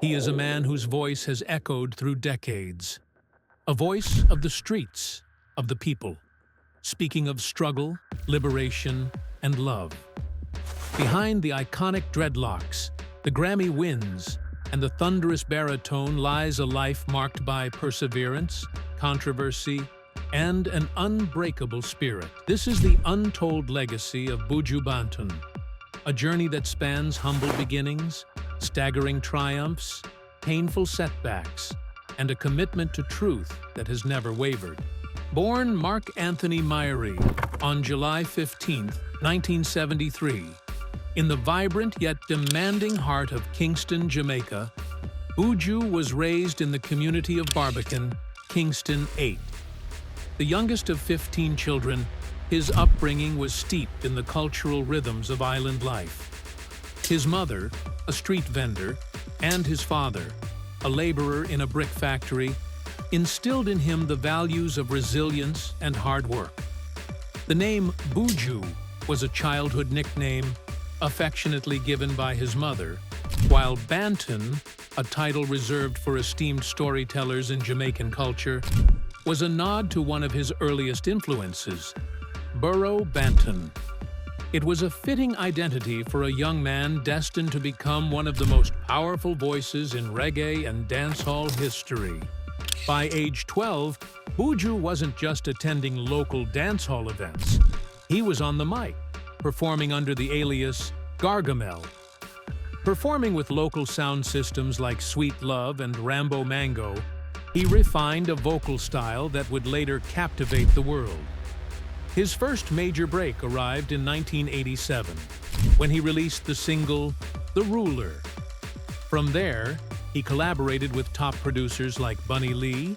He is a man whose voice has echoed through decades. A voice of the streets, of the people, speaking of struggle, liberation, and love. Behind the iconic dreadlocks, the Grammy wins, and the thunderous baritone lies a life marked by perseverance, controversy, and an unbreakable spirit. This is the untold legacy of Buju Banton, a journey that spans humble beginnings, staggering triumphs, painful setbacks, and a commitment to truth that has never wavered. Born Mark Anthony Myrie on July 15, 1973, in the vibrant yet demanding heart of Kingston, Jamaica, Buju was raised in the community of Barbican, Kingston 8. The youngest of 15 children, his upbringing was steeped in the cultural rhythms of island life. His mother, a street vendor, and his father, a laborer in a brick factory, instilled in him the values of resilience and hard work. The name Buju was a childhood nickname affectionately given by his mother, while Banton, a title reserved for esteemed storytellers in Jamaican culture, was a nod to one of his earliest influences, Buju Banton. It was a fitting identity for a young man destined to become one of the most powerful voices in reggae and dancehall history. By age 12, Buju wasn't just attending local dancehall events. He was on the mic, performing under the alias Gargamel. Performing with local sound systems like Sweet Love and Rambo Mango, he refined a vocal style that would later captivate the world. His first major break arrived in 1987, when he released the single The Ruler. From there, he collaborated with top producers like Bunny Lee,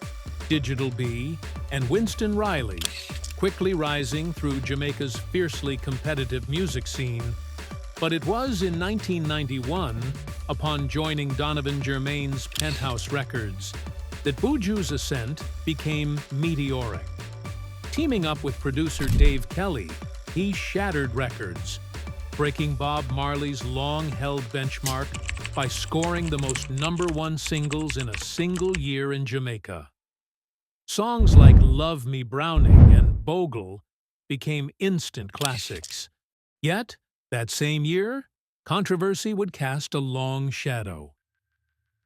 Digital B, and Winston Riley, quickly rising through Jamaica's fiercely competitive music scene. But it was in 1991, upon joining Donovan Germain's Penthouse Records, that Buju's ascent became meteoric. Teaming up with producer Dave Kelly, he shattered records, breaking Bob Marley's long-held benchmark by scoring the most #1 singles in a single year in Jamaica. Songs like Love Me Browning and Bogle became instant classics. Yet, that same year, controversy would cast a long shadow.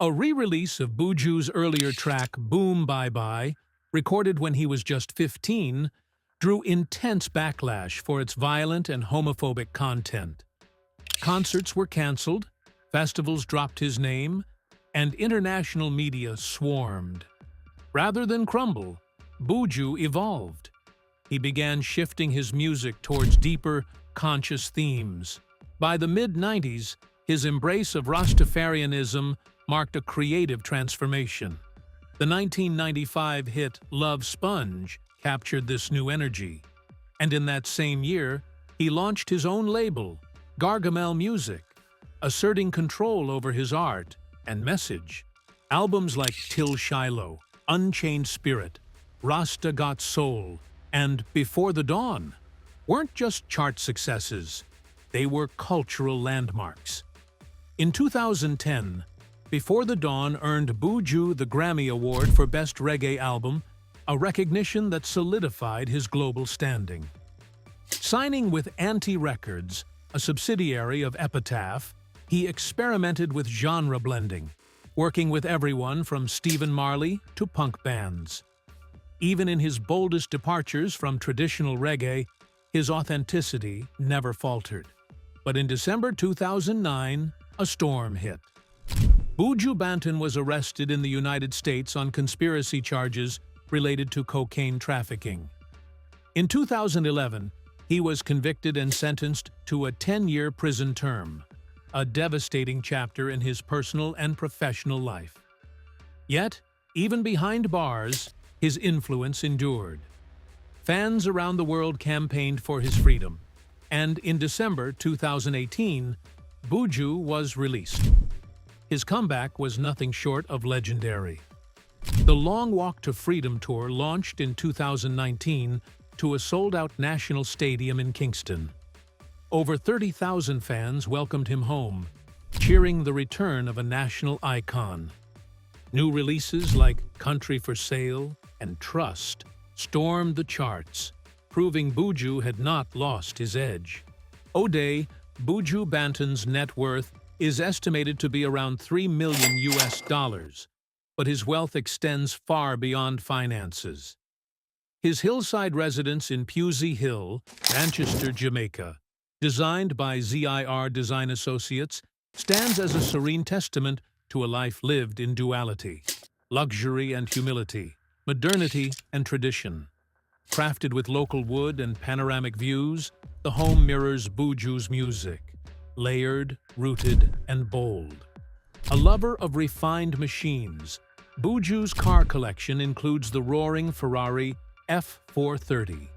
A re-release of Buju's earlier track Boom Bye Bye, recorded when he was just 15, drew intense backlash for its violent and homophobic content. Concerts were cancelled, festivals dropped his name, and international media swarmed. Rather than crumble, Buju evolved. He began shifting his music towards deeper, conscious themes. By the mid-90s, his embrace of Rastafarianism marked a creative transformation. The 1995 hit Love Sponge captured this new energy, and in that same year, he launched his own label, Gargamel Music, asserting control over his art and message. Albums like Till Shiloh, Unchained Spirit, Rasta Got Soul, and Before the Dawn weren't just chart successes, they were cultural landmarks. In 2010, Before the Dawn earned Buju the Grammy Award for Best Reggae Album, a recognition that solidified his global standing. Signing with Anti Records, a subsidiary of Epitaph, he experimented with genre blending, working with everyone from Stephen Marley to punk bands. Even in his boldest departures from traditional reggae, his authenticity never faltered. But in December 2009, a storm hit. Buju Banton was arrested in the United States on conspiracy charges related to cocaine trafficking. In 2011, he was convicted and sentenced to a 10-year prison term, a devastating chapter in his personal and professional life. Yet, even behind bars, his influence endured. Fans around the world campaigned for his freedom, and in December 2018, Buju was released. His comeback was nothing short of legendary. The Long Walk to Freedom tour launched in 2019 to a sold-out national stadium in Kingston. Over 30,000 fans welcomed him home, cheering the return of a national icon. New releases like Country for Sale and Trust stormed the charts, proving Buju had not lost his edge. Today, Buju Banton's net worth is estimated to be around $3 million, but his wealth extends far beyond finances. His hillside residence in Pusey Hill, Manchester, Jamaica, designed by ZIR Design Associates, stands as a serene testament to a life lived in duality, luxury and humility, modernity and tradition. Crafted with local wood and panoramic views, the home mirrors Buju's music, layered, rooted, and bold. A lover of refined machines, Buju's car collection includes the roaring Ferrari F430,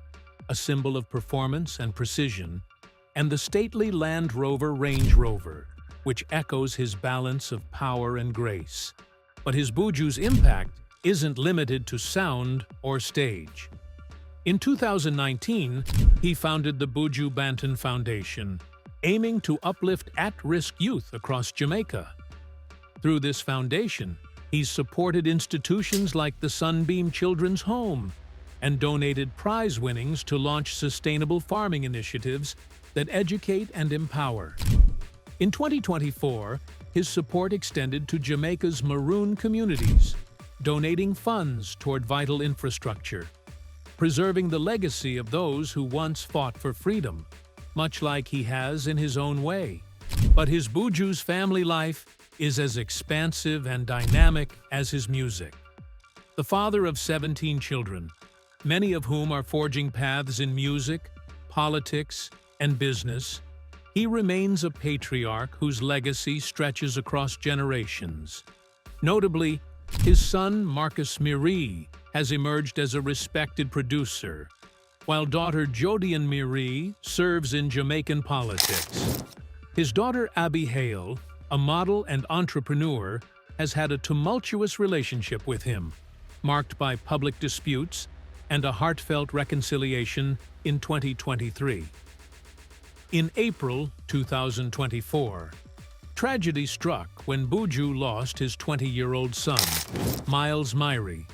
a symbol of performance and precision, and the stately Land Rover Range Rover, which echoes his balance of power and grace. But his Buju's impact isn't limited to sound or stage. In 2019, he founded the Buju Banton Foundation, aiming to uplift at-risk youth across Jamaica. Through this foundation, he's supported institutions like the Sunbeam Children's Home and donated prize winnings to launch sustainable farming initiatives that educate and empower. In 2024, his support extended to Jamaica's maroon communities, donating funds toward vital infrastructure, preserving the legacy of those who once fought for freedom, much like he has in his own way. But his Buju's family life is as expansive and dynamic as his music. The father of 17 children, many of whom are forging paths in music, politics, and business, he remains a patriarch whose legacy stretches across generations. Notably, his son Marcus Miri has emerged as a respected producer, while daughter Jodian Miri serves in Jamaican politics. His daughter Abby Hale, a model and entrepreneur, has had a tumultuous relationship with him, marked by public disputes and a heartfelt reconciliation in 2023. In April 2024, tragedy struck when Buju lost his 20-year-old son, Miles Myrie,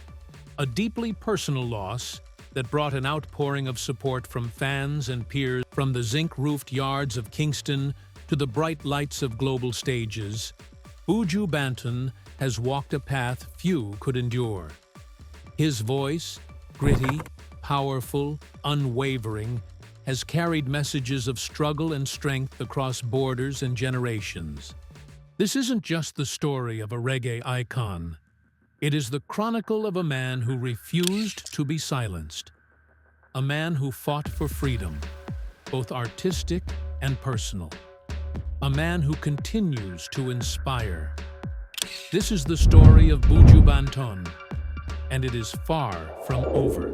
a deeply personal loss that brought an outpouring of support from fans and peers. From the zinc-roofed yards of Kingston to the bright lights of global stages, Buju Banton has walked a path few could endure. His voice, gritty, powerful, unwavering, has carried messages of struggle and strength across borders and generations. This isn't just the story of a reggae icon. It is the chronicle of a man who refused to be silenced. A man who fought for freedom, both artistic and personal. A man who continues to inspire. This is the story of Buju Banton, and it is far from over.